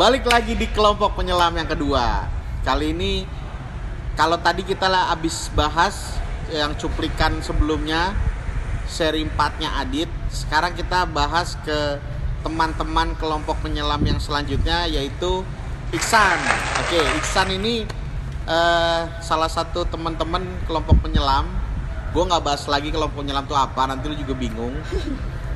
Balik lagi di kelompok penyelam yang kedua. Kali ini kalau tadi kita lah abis bahas yang cuplikan sebelumnya seri 4-nya Adit, sekarang kita bahas ke teman-teman kelompok penyelam yang selanjutnya yaitu Iksan. Oke, Iksan ini salah satu teman-teman kelompok penyelam. Gue nggak bahas lagi kelompok penyelam itu apa, nanti lu juga bingung.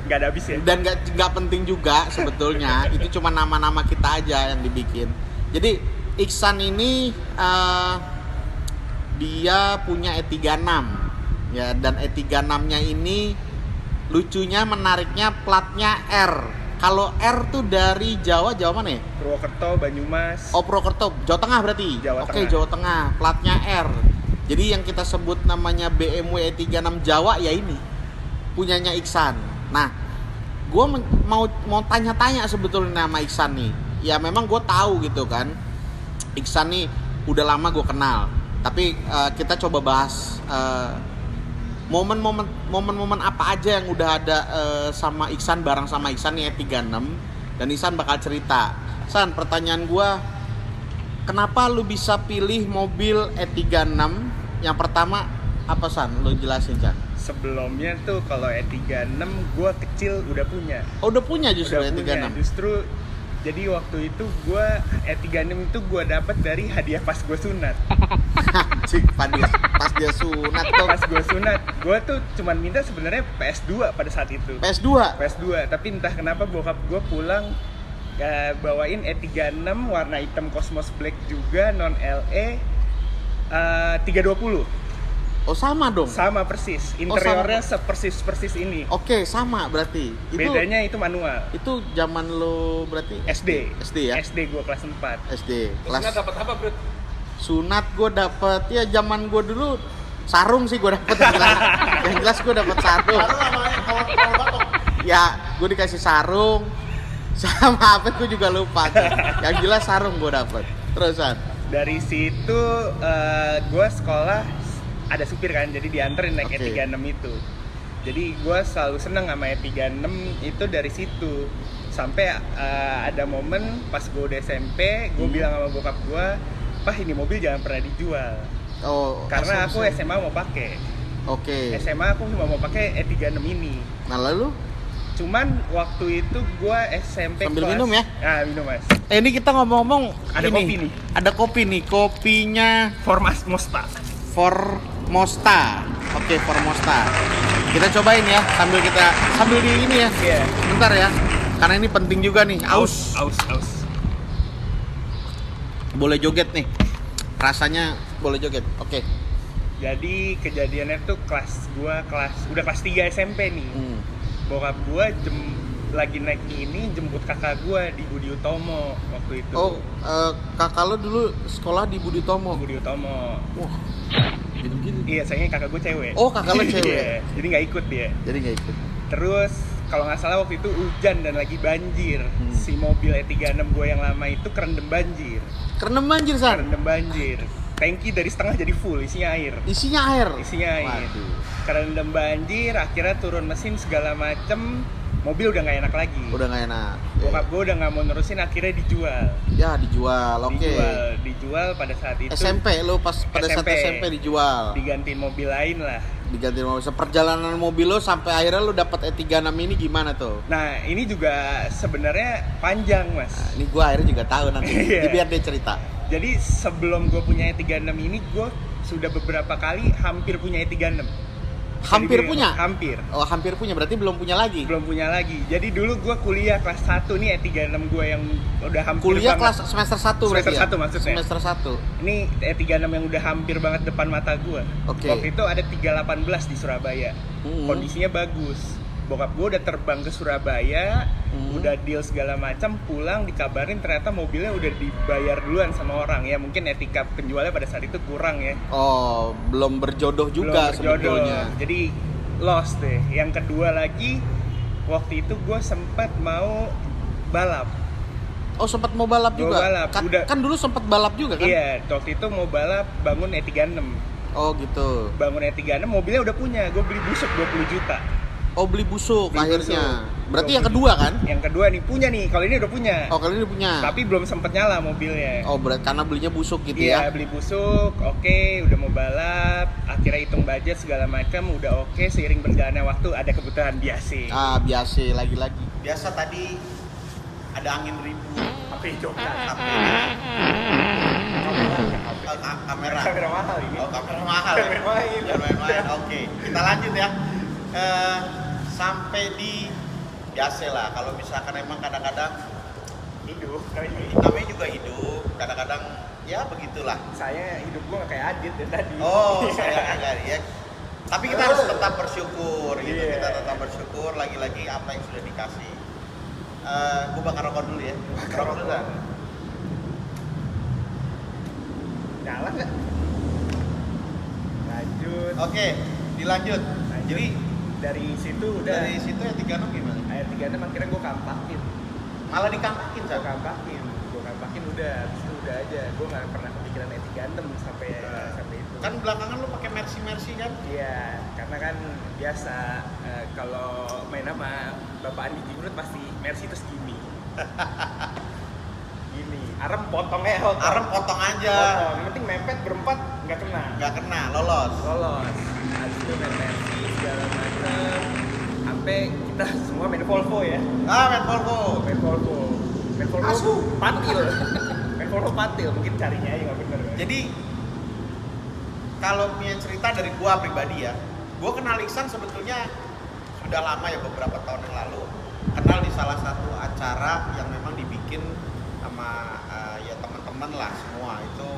Nggak ada habis ya? Dan nggak penting juga sebetulnya. Itu cuma nama-nama kita aja yang dibikin. Jadi Iksan ini dia punya E36 ya, dan E36-nya ini lucunya, menariknya platnya R. Kalau R tuh dari Jawa mana ya? Purwokerto, Banyumas. Oh, Purwokerto, Jawa Tengah berarti. Jawa Oke, Tengah. Jawa Tengah, platnya R. Jadi yang kita sebut namanya BMW E36 Jawa ya ini punyanya Iksan. Nah, gue mau tanya-tanya sebetulnya sama Iksan nih. Ya memang gue tahu gitu kan, Iksan nih udah lama gue kenal. Tapi kita coba bahas momen-momen apa aja yang udah ada sama Iksan, bareng sama Iksan nih E36. Dan Iksan bakal cerita. San, pertanyaan gue, kenapa lu bisa pilih mobil E36? Yang pertama apa, San? Lu jelasin, San. Sebelumnya tuh kalau E36 gue kecil udah punya. Oh, udah punya justru Udah E36. punya. Justru jadi waktu itu gue E36 itu gue dapat dari hadiah pas gue sunat. Cik, pas dia sunat tuh. Pas gue sunat, gue tuh cuman minta sebenarnya PS2 pada saat itu. PS2. Tapi entah kenapa bokap gue pulang bawain E36 warna hitam Cosmos Black juga, non LE 320. Oh, sama dong. Sama persis. Interiornya sepersis ini. Oke, sama berarti. Bedanya itu manual. Itu zaman lo berarti SD ya? SD gue kelas 4. SD. Sunat dapat apa, Bro? Sunat gue dapet, ya zaman gue dulu sarung sih gue dapet. Yang jelas gue dapet sarung. Ya, gue dikasih sarung. Sama apa gue juga lupa. Yang jelas sarung gue dapet. Terusan. Dari situ gue sekolah ada supir kan, jadi dianterin naik E36 itu. Jadi gue selalu seneng sama E36 itu dari situ. Sampai ada momen pas gue udah SMP, gue bilang sama bokap gue, "Pah, ini mobil jangan pernah dijual." Oh, karena aku SMA mau pakai. Oke. SMA aku cuma mau pakai E36 ini. Nah, lalu? Cuman waktu itu gue SMP sambil kelas... minum ya? Nah, minum, Mas. Ini kita ngomong-ngomong ada ini, kopi nih. Ada kopi nih, kopinya Formosta. Oke, Formosta. Kita cobain ya sambil di ini ya. Iya. Bentar ya. Karena ini penting juga nih. Aus. Boleh joget nih. Rasanya boleh joget. Oke. Jadi kejadiannya tuh udah kelas 3 SMP nih. Bokap gue lagi naik ini jemput kakak gue di Budi Utomo waktu itu. Oh, kakak lo dulu sekolah di Budi Utomo. Wah, gitu-gitu. Iya, sayangnya kakak gue cewek. Oh, kakak lo cewek. Iya, jadi nggak ikut dia. Terus Kalau nggak salah waktu itu hujan dan lagi banjir. Si mobil E36 gue yang lama itu kerendam banjir. San? Kerendam banjir. Tangki dari setengah jadi full, isinya air. Waduh. Kerendam banjir, akhirnya turun mesin segala macem. Mobil udah nggak enak lagi. Bokap gue udah nggak mau nerusin, akhirnya dijual. Ya, dijual. Oke. Dijual pada saat itu. SMP lo pada saat SMP dijual. Digantiin mobil lain lah. Seperjalanan mobil lo sampai akhirnya lo dapat E36 ini gimana tuh? Nah, ini juga sebenarnya panjang, Mas. Nah, ini gue akhirnya juga tahu nanti. Biar dia cerita. Jadi sebelum gue punya E36 ini, gue sudah beberapa kali hampir punya E36. Hampir punya? Hampir. Oh, hampir punya, berarti belum punya lagi? Belum punya lagi. Jadi dulu gue kuliah kelas 1 nih, E36 gue yang udah hampir kuliah banget. Kelas semester 1 berarti Semester 1 maksudnya. Semester 1. Ini E36 yang udah hampir banget depan mata gue. Oke. Waktu itu ada 318 di Surabaya. Kondisinya bagus. Bokap gue udah terbang ke Surabaya, udah deal segala macam, pulang dikabarin ternyata mobilnya udah dibayar duluan sama orang. Ya mungkin etika penjualnya pada saat itu kurang ya. Oh, belum berjodoh juga sebetulnya. Jadi lost deh. Yang kedua lagi, waktu itu gue sempat mau balap. Oh, sempat mau balap juga? Balap. Kan dulu sempat balap juga kan? Iya, waktu itu mau balap bangun E36. Oh gitu. Bangun E36, mobilnya udah punya, gue beli busuk 20 juta. Oh, beli busuk Beli akhirnya. busuk. Berarti Belum yang kedua kan? Yang kedua nih punya nih, kalau ini udah punya. Oh, kalian udah punya. Tapi belum sempet nyala mobilnya. Oh, berarti karena belinya busuk gitu Iya, ya. beli busuk, oke, udah mau balap, akhirnya hitung budget segala macam, udah oke, seiring berjalannya waktu ada kebutuhan biasa. Ah, biasa lagi-lagi. Biasa tadi ada angin ribut. Apa itu? Kamera. Kamera mahal ini. Oh, kamera mahal. Kamera main. Jangan main-main. Oke, kita lanjut ya. Sampai di biasa lah. Kalau misalkan emang kadang-kadang Hidup, kali namanya juga hidup. Kadang-kadang ya begitulah. saya hidup gua nggak kayak Adit dan tadi. Oh, saya agak ya. Tapi kita harus tetap bersyukur gitu. Iya. Kita tetap bersyukur lagi-lagi apa yang sudah dikasih. Gue bakar rokok dulu ya. Rokok dulu kan. Nyala nggak? Lanjut. Oke, dilanjut. Jadi Dari situ udah. dari situ ya 36 gimana? Ayat 36 akhirnya gua kampakin. Malah dikampakin Gua kampakin udah, habis itu udah aja. Gua nggak pernah kepikiran ayat 36 sampai itu. Kan belakangan lu pakai Mercy kan? Iya, karena kan biasa kalau main sama Bapak Andi Jimrut pasti Mercy terus gini. Gini, arem potongnya hot. Arem potong aja. Potong, yang penting mepet berempat nggak kena. Nggak kena, lolos. Lolos. Habis itu main Mercy segala macam. Sampai kita semua main Volvo ya. Main Volvo. Main Volvo. Main Volvo Asu. patil. Main Volvo patil, mungkin carinya aja nggak bener. Jadi kalau punya cerita dari gua pribadi ya, gua kenal Iksan sebetulnya sudah lama ya, beberapa tahun yang lalu. Kenal di salah satu acara yang memang dibikin sama ya teman-teman lah semua itu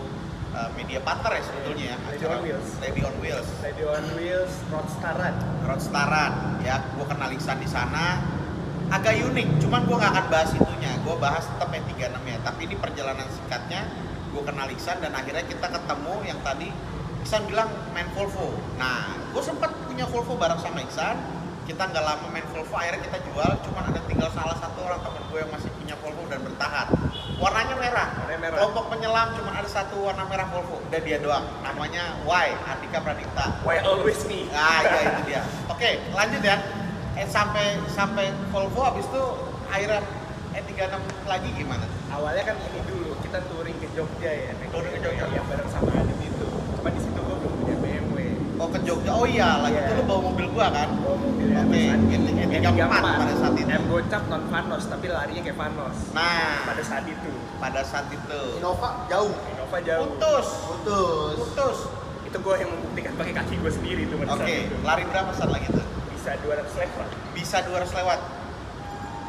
media partner ya sebetulnya ya. Lady on Wheels. Lady on Wheels. Lady on Wheels Roadstaran. Roadstaran ya, gua kenal Iksan di sana. Agak unik, cuman gua nggak akan bahas itunya. Gua bahas tetap E36 ya. Tapi ini perjalanan singkatnya, gua kenal Iksan dan akhirnya kita ketemu yang tadi Iksan bilang main Volvo. Nah, gue sempat punya Volvo bareng sama Iksan. Kita nggak lama main Volvo, akhirnya kita jual. Cuman ada tinggal salah satu orang temen gue yang masih punya Volvo dan bertahan. Warnanya merah. Kelompok penyelam cuma ada satu warna merah Volvo. Udah dia doang. Namanya Y, Andika Pradipta. Why always me? Ah iya itu dia. Oke, lanjut ya. Sampai Volvo habis itu akhirnya E36 lagi gimana? Awalnya kan ini dulu, kita touring ke Jogja ya. Touring ke Jogja. Yang bareng sama Adit itu. Cuma di situ gue belum punya BMW. Oh ke Jogja, oh iya lagi Iya. itu lu bawa mobil gua kan? Bawa mobilnya Oke, Mas E34 pada saat itu. M gocap non Vanos, tapi larinya kayak Vanos. Nah, Pada saat itu. Innova jauh. Innova jauh. Putus. Itu gue yang membuktikan pakai kaki gue sendiri tuh pada saat Oke, itu. lari berapa saat lagi tuh? Bisa 200 lewat. Bisa 200 lewat.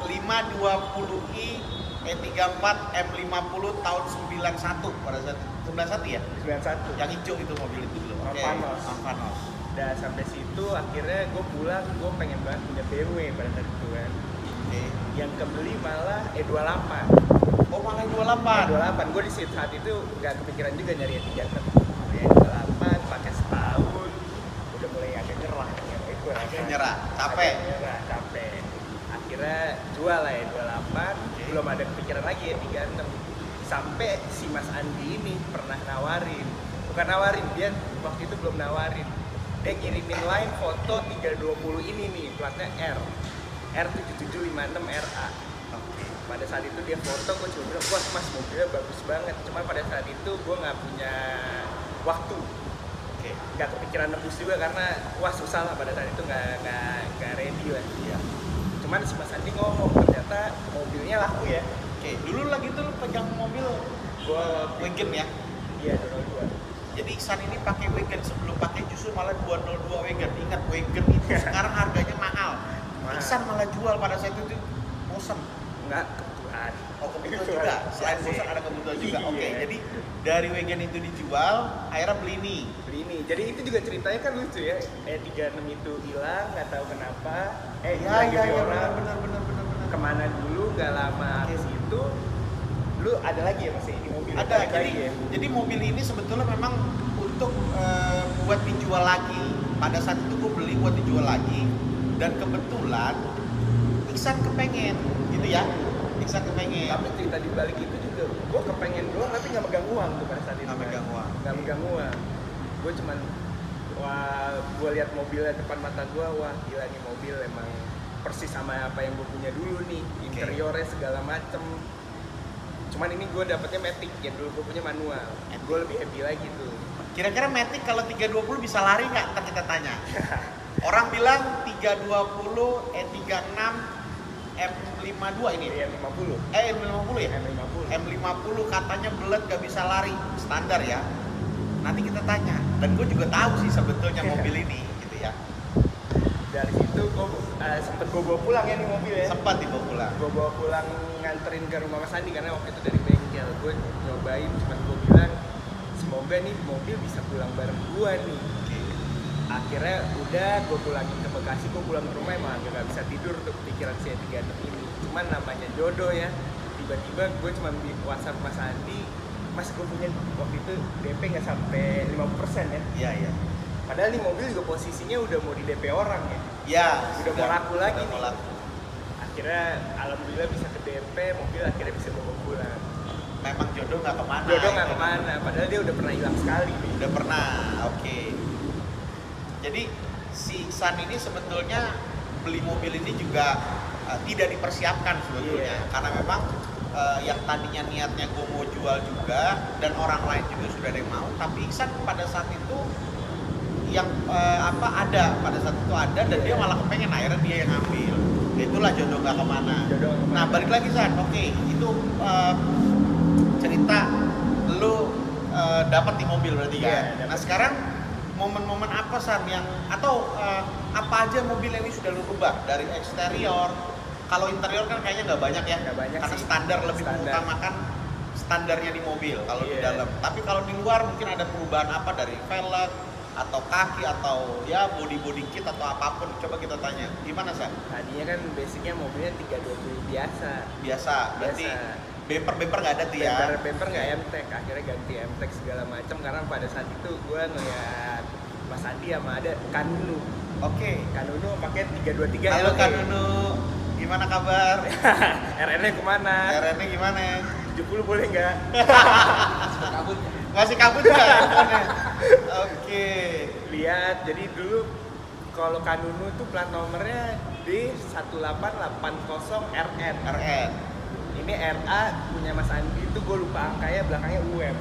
520i E34 M50 tahun 91 pada saat itu. 91 ya? 91. Yang hijau itu mobil itu dulu. Oke. Vanos. Vanos. Udah sampai situ akhirnya gue pulang, gue pengen banget punya BMW pada saat itu kan. Oke. Yang kebeli malah E28. Oh malah 28. E28, gue di saat itu gak kepikiran juga nyari E36. E28 pakai setahun, udah mulai agak nyerah. Agak nyerah, capek. Capek. Akhirnya jual lah E28, belum ada kepikiran lagi E36. Sampai si Mas Andi ini pernah nawarin, bukan nawarin, dia waktu itu belum nawarin. Dia ngirimin line foto 320 ini nih, platnya R7756 RA. Pada saat itu dia foto, gue cuma bilang, wah mas mobilnya bagus banget. Cuma pada saat itu gue nggak punya waktu, nggak kepikiran nebus juga karena wah susah lah pada saat itu nggak ready lah. Iya. Cuman si Mas Andi ngomong ternyata mobilnya laku ya. Oke, dulu lagi tuh lu pegang mobil wagon ya. Iya 202. Jadi Iksan ini pakai wagon, sebelum pakai justru malah 202 wagon. Ingat wagon itu sekarang harganya mahal. Iksan malah jual pada saat itu bosan. Enggak, kebetulan. Oh kebetulan juga. Selain bosan ada kebetulan juga. Oke, jadi dari wagon itu dijual, akhirnya beli ini. Beli ini. Jadi itu juga ceritanya kan lucu ya. E36 itu hilang, nggak tahu kenapa. Benar. Kemana dulu nggak lama habis itu lu ada lagi ya masih ini mobil Ada. lagi ya? Jadi mobil ini sebetulnya memang untuk buat dijual lagi. Pada saat itu gue beli buat dijual lagi dan kebetulan Iksan kepengen gitu ya. Iksan kepengen. Tapi cerita di balik itu juga gue kepengen doang tapi nggak megang uang tuh pada saat itu. Nggak megang uang. Nggak megang uang. Gue cuman wah gue lihat mobilnya depan mata gue, wah gila nih mobil emang persis sama apa yang gue punya dulu nih, interiornya segala macem. Cuman ini gue dapetnya Matic, yang dulu gue punya manual, gue lebih happy lagi tuh. Kira-kira Matic kalau 320 bisa lari nggak? Ntar kita tanya. Orang bilang 320 E36 M52 ini. M50. M50 ya? M50. M50 katanya belet gak bisa lari, standar ya. Nanti kita tanya. Dan gue juga tahu sih sebetulnya mobil ini, gitu ya. Dari situ gue sempet gue bawa pulang ya nih mobil ya. Sempat dibawa pulang. Gue bawa pulang nganterin ke rumah Mas Andi karena waktu itu dari bengkel. Gue nyobain, cuman gue bilang semoga nih mobil bisa pulang bareng gue nih. Akhirnya udah gue pulangin ke Bekasi, gue pulang ke rumah emang gak bisa tidur tuh pikiran si E36 ini. Cuman namanya jodoh ya, tiba-tiba gue cuma di WhatsApp Mas Andi, Mas gue punya waktu itu DP nggak sampai 50% ya. Iya, iya. Padahal nih mobil juga posisinya udah mau di DP orang ya. Ya, udah mau laku lagi nih. mau laku. Akhirnya alhamdulillah bisa ke DP, mobil akhirnya bisa bawa pulang. Memang jodoh nggak kemana. Jodoh nggak kemana, padahal dia udah pernah hilang sekali nih. Udah pernah, oke. Jadi si Iksan ini sebetulnya beli mobil ini juga tidak dipersiapkan sebetulnya, karena memang yang tadinya niatnya gue mau jual juga dan orang lain juga sudah ada yang mau, tapi Iksan pada saat itu yang ada pada saat itu ada dan dia malah kepengen, akhirnya dia yang ngambil. Itulah jodoh nggak kemana. Nah balik lagi San, oke, itu cerita lu dapat di mobil berarti kan. Nah sekarang momen-momen apa San yang atau apa aja mobil ini sudah lu rubah dari eksterior? Kalau interior kan kayaknya nggak banyak ya, karena sih. standar lebih mengutamakan standarnya di mobil kalau di dalam. Tapi kalau di luar mungkin ada perubahan apa dari velg atau kaki atau ya body kit atau apapun. Coba kita tanya. Gimana San? Tadinya kan basicnya mobilnya 320 Biasa. Berarti bumper nggak ada tuh ya? Bumper nggak MTEK, akhirnya ganti MTEK segala macam karena pada saat itu gue ngeliat Mas Andi sama ada Kanunu. Oke. Kanunu pakai 323. Halo Kanunu, gimana kabar? RN-nya kemana? RN-nya gimana? 70 boleh nggak? Ngasih kabut nggak? Oke. Lihat, jadi dulu kalau Kanunu itu plat nomornya D1880RN. RN. Ini RA punya Mas Andi itu gue lupa angkanya, belakangnya UM.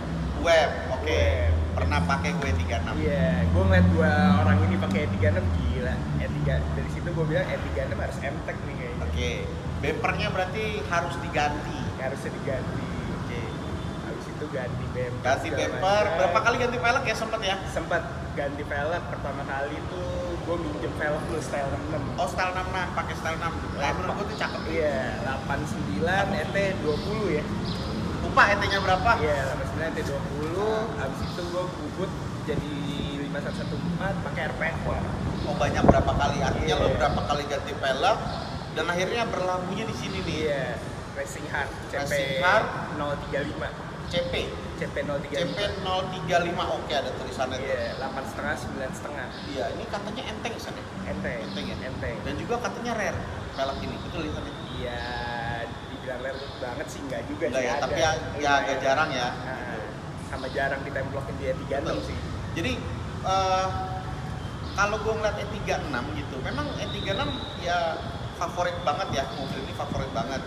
Oke. Pernah pakai gue 36. Iya, gue ngeliat dua orang ini pakai E36 gila. E3 dari situ gue bilang E36 harus MTEK nih kayaknya. Oke. Bumpernya berarti harus diganti. Harusnya diganti. Oke. Habis itu ganti bumper. Ganti bumper. Berapa kali ganti velg ya sempet ya? Sempat ganti velg pertama kali tuh gue minjem velg lu style 66. Oh style 6 nah, pakai style 6. Menurut gue tuh cakep. Iya, 89 ET 20 ya. Lupa ET-nya berapa? Iya, 89 ET 20. Habis itu gue bubut jadi 5114 pakai RPF. Oh banyak berapa kali? Artinya lo Iya. berapa kali ganti velg dan akhirnya berlabuhnya di sini nih. Iya, Racing Hard CP Racing Hard 035. CP. CP 035. CP 035. Oke, ada tulisannya tuh. Iya, 8,5 9,5. Iya, ini katanya enteng San ya? Enteng. Enteng ya? Enteng. Dan juga katanya rare velg ini. Betul lihatnya? Iya, dibilang rare banget sih enggak juga Enggak sih. ya, ada. tapi ya agak jarang ya. Nah, sama jarang ditemplokin di E36 Betul. sih. Jadi kalau gue ngeliat E36 gitu, memang E36 ya favorit banget ya, mobil ini favorit banget.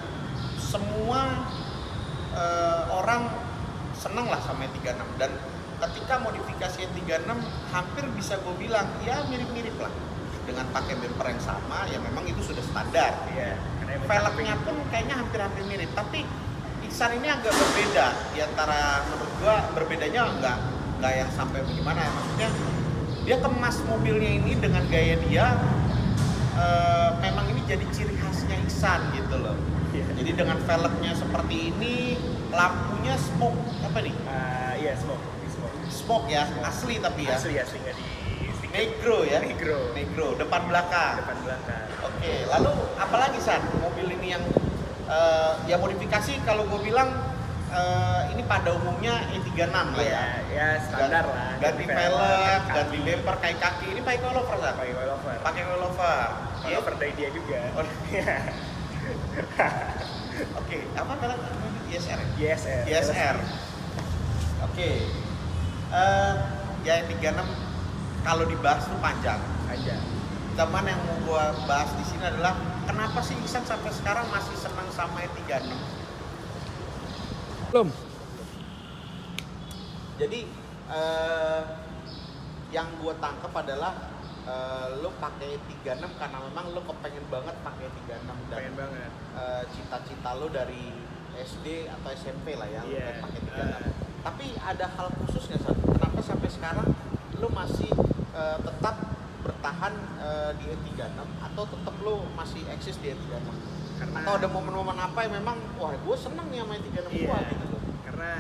Semua orang seneng lah sama E36 dan ketika modifikasi E36 hampir bisa gue bilang ya mirip-mirip lah dengan pakai bumper yang sama, ya memang itu sudah standar. Iya. Velgnya pun kayaknya hampir-hampir mirip, tapi Iksan ini agak berbeda di antara, menurut gua berbedanya nggak yang sampai bagaimana ya, maksudnya dia kemas mobilnya ini dengan gaya dia, memang ini jadi ciri khasnya Iksan gitu loh. Iya. Jadi dengan velgnya seperti ini, lampunya smoke apa nih? Iya, smoke. Smoke ya, asli tapi ya. Asli nggak di Negro ya. Negro. Depan belakang. Depan belakang. Oke, lalu apalagi San mobil ini yang ya modifikasi kalau gue bilang ini pada umumnya E36 lah ya. Ya standar lah. Ganti velg, ganti bumper, kayak kaki. Ini pakai coilover San? Pakai coilover. Pakai coilover. Coilover dari dia juga. Oh, Oke, apa kalau ISR? YSR. ISR. Oke. Ya E36 kalau dibahas tuh panjang. Aja. Teman yang mau gua bahas di sini adalah kenapa sih Ihsan sampai sekarang masih senang sama E36? Belum. Jadi yang gua tangkap adalah lo pakai E36 karena memang lo kepengen banget pakai E36 dan Pengen banget. cita-cita lo dari SD atau SMP lah ya, lo Iya. pengen pakai 36. Tapi ada hal khusus nggak San? Kenapa sampai sekarang lo masih tetap bertahan di E36 atau tetap lo masih eksis di E36? Karena Atau ada momen-momen apa yang memang wah gue seneng nih sama E36 iya, gua gitu loh. karena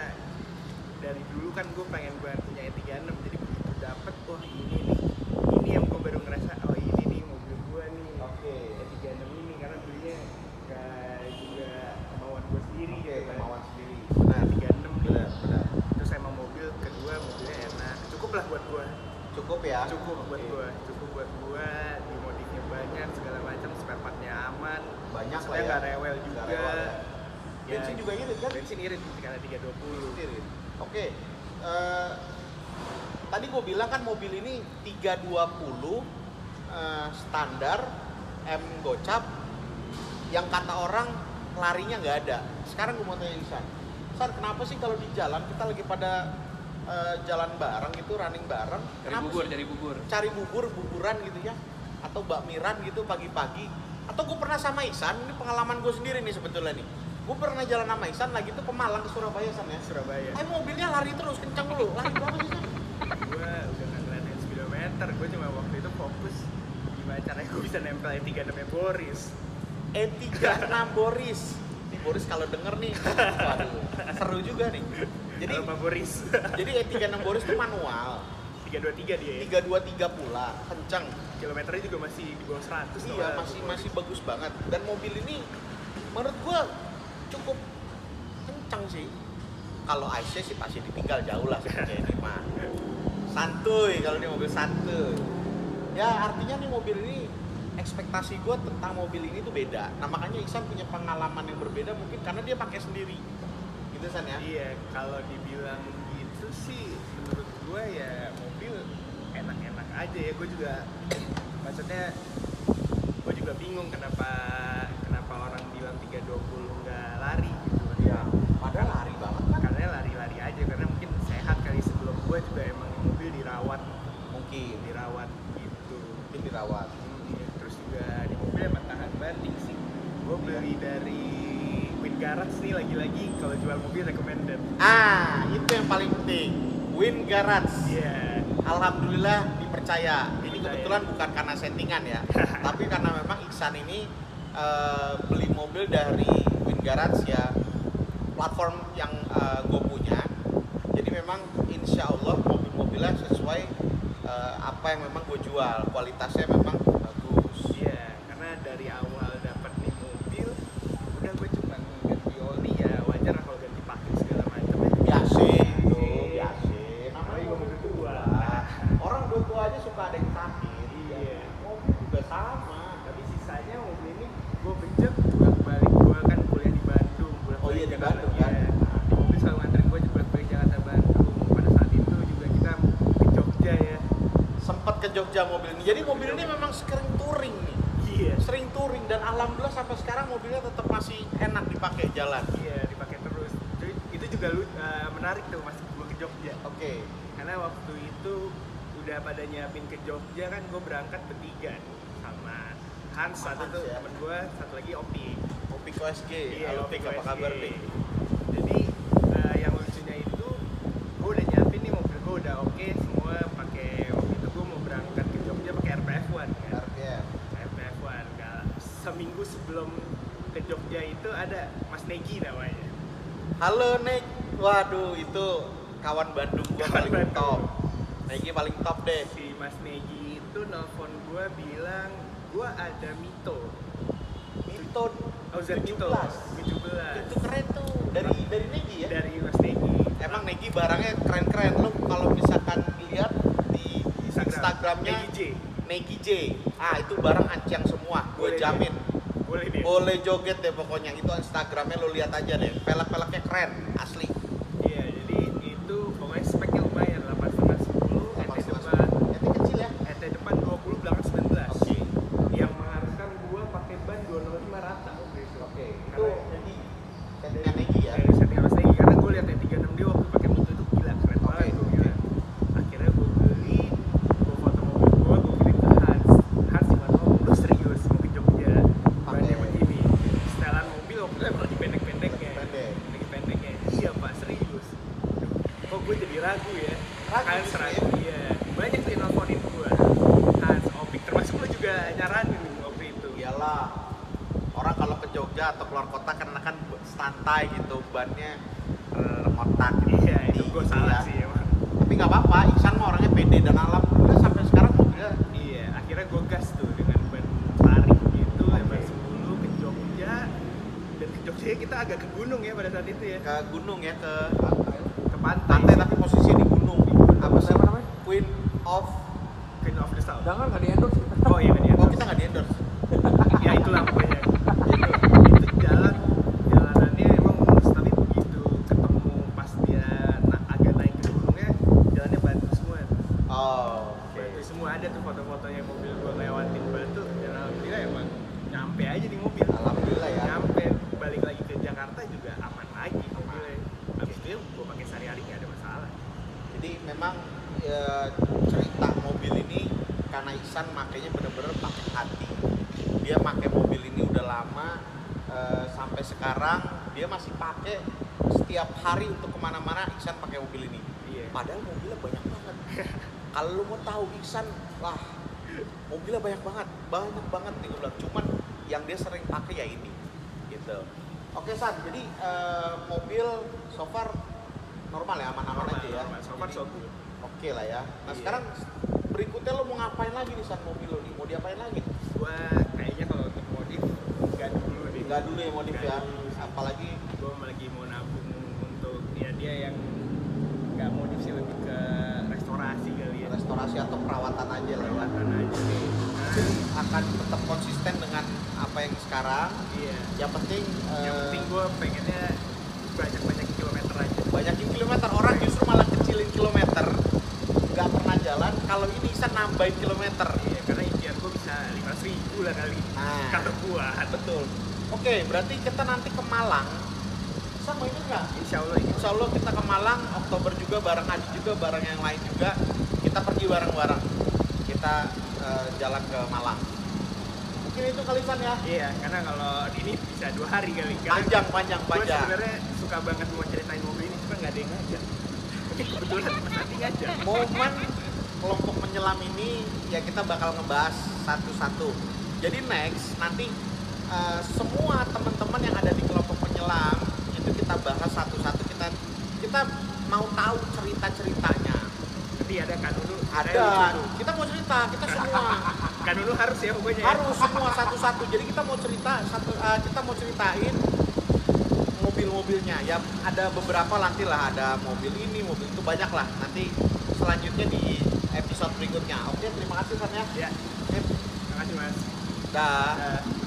dari dulu kan gue pengen punya E36, jadi begitu dapet, wah ini yang gue baru ngerasa, oh ini nih mobil gue nih, Oke. E36 ini, karena belinya gak juga kemauan gue sendiri Oke, gitu kan. kemauan sendiri. Benar. E36 nih, Benar. terus emang mobil kedua mobilnya enak, cukup lah buat gue, Cukup ya. cukup buat Oke. gue, dimodifnya banyak segala macam, spare partnya aman, Banyak lah maksudnya ya. nggak rewel Nggak juga. rewel ya. Ya, Bensin juga irit kan? bensin irit karena 320. Irit. Oke. Tadi gue bilang kan mobil ini 320 standar M gocap yang kata orang larinya nggak ada. Sekarang gue mau tanya Ihsan, kenapa sih kalau di jalan kita lagi pada jalan bareng gitu, running bareng, Cari bubur. cari buburan gitu ya, atau bakmiran gitu pagi-pagi? Atau gue pernah sama Ihsan, ini pengalaman gue sendiri nih sebetulnya nih. Gue pernah jalan sama Ihsan lagi tuh ke Malang, ke Surabaya San ya. Surabaya. Mobilnya lari terus kencang dulu, lari banget Ihsan. Gue udah nggak ngeliatin speedometer, gue cuma waktu itu fokus gimana caranya gue bisa nempel E36 nya Boris. E36 Boris. Nih Boris kalau denger nih, waduh, seru juga nih. Jadi Halo Pak Boris. jadi E36 Boris itu manual, 323 dia ya. 323 pula, kencang. Kilometernya juga masih di bawah 100. Iya, masih bagus banget. Dan mobil ini menurut gua cukup kencang sih. Kalau IC sih pasti ditinggal jauh lah seperti ini mah. Santuy kalau ini mobil santuy. Ya artinya nih mobil ini ekspektasi gue tentang mobil ini tuh beda. Nah makanya Ihsan punya pengalaman yang berbeda mungkin karena dia pakai sendiri. Gitu San ya? Iya, kalau dibilang gitu sih menurut gue ya mobil enak-enak aja ya. Gue juga maksudnya gue juga bingung kenapa orang bilang 320 nggak lari gitu kan. Iya. Padahal lari banget kan? Karena lari-lari aja, karena mungkin sehat kali. Sebelum gue juga emang di mobil dirawat gitu. Mungkin dirawat. Terus juga di mobil emang tahan banting sih. Gue beli dari Win Garage nih, lagi-lagi kalau jual mobil recommended. Itu yang paling penting. Win Garage. Iya. Alhamdulillah dipercaya. Ini Dipercaya. kebetulan bukan karena settingan ya, tapi karena memang Ihsan ini beli mobil dari Win Garage ya, platform yang gue punya. Jadi memang insya Allah mobil-mobilnya sesuai apa yang memang gue jual, kualitasnya memang bagus. Iya, karena dari awal dapat nih mobil, udah gue cuma ganti oli ya, wajar lah kalau ganti pakai segala macam ya. Biasa itu, Biasa. biasa. Namanya juga mobil tua. Orang tua aja suka ada yang sakit. Iya. Mobil juga sama. Tapi sisanya mobil ini gue bejek bolak-balik. Gue kan kuliah di Bandung. Oh iya, di Jakarta. Bandung, kan? Iya. Di mobil selalu nganterin gue bolak-balik Jakarta Bandung. Pada saat itu juga kita ke Jogja ya. Sempat ke Jogja mobil ini. Jadi mobil ini memang sering touring nih. Iya. Sering touring dan alhamdulillah sampai sekarang mobilnya tetap masih enak dipakai jalan. Iya, dipakai terus. Jadi, itu juga menarik tuh mas gue ke Jogja. Oke. Karena waktu itu udah pada nyiapin ke Jogja kan, gue berangkat bertiga nih, sama Hans, satu Hans, tuh ya. temen gue, satu lagi Opi. Kopi KSG. Iya, Halo Opi Pik, apa KSG. kabar Pik? Jadi yang lucunya itu gue udah nyiapin nih, mobil gue udah oke semua, pakai waktu itu gue mau berangkat ke Jogja pakai RPF1 kan. RPF. RPF1 seminggu sebelum ke Jogja itu ada Mas Negi namanya. Halo Nek. Waduh, itu kawan Bandung gua Kawan paling Bandung. top. Negi paling top deh. Si Mas Negi itu nelfon gue bilang gue ada Mito. Mito Oh, Mito 17. Itu keren tuh. Dari Negi ya? Dari Mas Negi. Emang Negi barangnya keren-keren. Lu kalau misalkan lihat di Instagramnya Negi J. Negi J. Itu barang anciang semua. Gue Boleh jamin. Boleh deh. Boleh joget deh pokoknya. Itu Instagramnya lu lihat aja deh. Pelek-peleknya keren, asli. Iya, jadi itu pokoknya speknya lumayan 8,5 10 Apa NT sih, Mas? depan. Nanti kecil ya? Jogja atau keluar kota karena kan santai gitu, bannya remotan gitu. Iya, itu gue Gitu salah ya. sih emang. Tapi nggak apa-apa, Iksan mah orangnya pede dan alhamdulillah sampai sekarang mobilnya Iya, akhirnya gue gas tuh dengan ban tarik gitu, lebar 10 ke Jogja. Dan ke Jogja kita agak ke gunung ya pada saat itu ya. ke gunung ya, ke Ke pantai. pantai tapi posisinya di gunung. Apa sih? Apa namanya? Queen of Queen of the South. Jangan nggak di-endorse. Oh iya, kan ya. Oh, kita nggak di endorse. Ya itulah pokoknya. Itu jalanannya emang mulus, tapi begitu ketemu pas dia agak naik ke gunungnya, jalannya batu semua. Oh, Batu semua, ada tuh foto-fotonya mobil gua lewatin batu, dan alhamdulillah emang nyampe aja di mobil. alhamdulillah ya. Nyampe balik lagi ke Jakarta juga aman lagi mobilnya. Habis itu ya gua pakai sehari-hari nggak ada masalah. Jadi memang cerita mobil ini karena Iksan makanya bener-bener pakai hati. Dia pakai mobil ini udah lama, sampai sekarang dia masih pakai setiap hari untuk kemana-mana. Iksan pakai mobil ini. Iya. Padahal mobilnya banyak banget. Kalau lu mau tahu Iksan, lah mobilnya banyak banget nih gue bilang. Cuman yang dia sering pakai ya ini, gitu. Oke San, jadi mobil so far normal ya, aman-aman aja ya. Normal. So far Jadi, so good. Oke lah ya. Nah Iya. sekarang berikutnya lo mau ngapain lagi nih San mobil lo nih? Mau diapain lagi? Gua kayaknya kalau untuk modif nggak dulu deh. Enggak dulu ya modif Nggak ya. dulu sih. Apalagi Gue lagi mau nabung untuk ya dia yang nggak modif sih, lebih ke restorasi kali ya. restorasi atau perawatan aja lah ya. Perawatan aja nih. Jadi akan tetap konsisten dengan apa yang sekarang. Iya. Yang penting Yang penting gue pengennya banyak kilometer aja. banyakin kilometer. Orang justru malah kecilin kilometer, nggak pernah jalan. Kalau ini bisa nambahin kilometer. Iya, karena impian gue bisa 5.000 lah kali. Nah. Kata gua. Betul. Oke, berarti kita nanti ke Malang. Sama ini nggak? Insya Allah ini. Insya Allah kita ke Malang Oktober juga, bareng Adi juga, bareng yang lain juga. Kita pergi bareng-bareng. Kita jalan ke Malang. Mungkin itu kali San ya. Iya, karena kalau ini bisa 2 hari kali. Karena Panjang. gue sebenarnya suka banget mau ceritain mobil ini, cuma nggak ada yang ngajak. Mungkin kebetulan Mas Adi ngajak. Momen kelompok penyelam ini ya kita bakal ngebahas satu-satu. Jadi next nanti semua teman-teman yang ada di kelompok penyelam itu kita bahas satu-satu. Kita mau tahu cerita-ceritanya. Nanti ada Kanunu. Ada. Kita mau cerita, kita semua. Kanunu harus ya pokoknya. Ya. Harus semua satu-satu. Jadi kita mau kita mau ceritain mobil-mobilnya. Ya ada beberapa nanti lah, ada mobil ini, mobil itu, banyak lah. Nanti selanjutnya di episode berikutnya. Oke, terima kasih San ya. Ya. Oke, Terima kasih Mas. dah. Dah.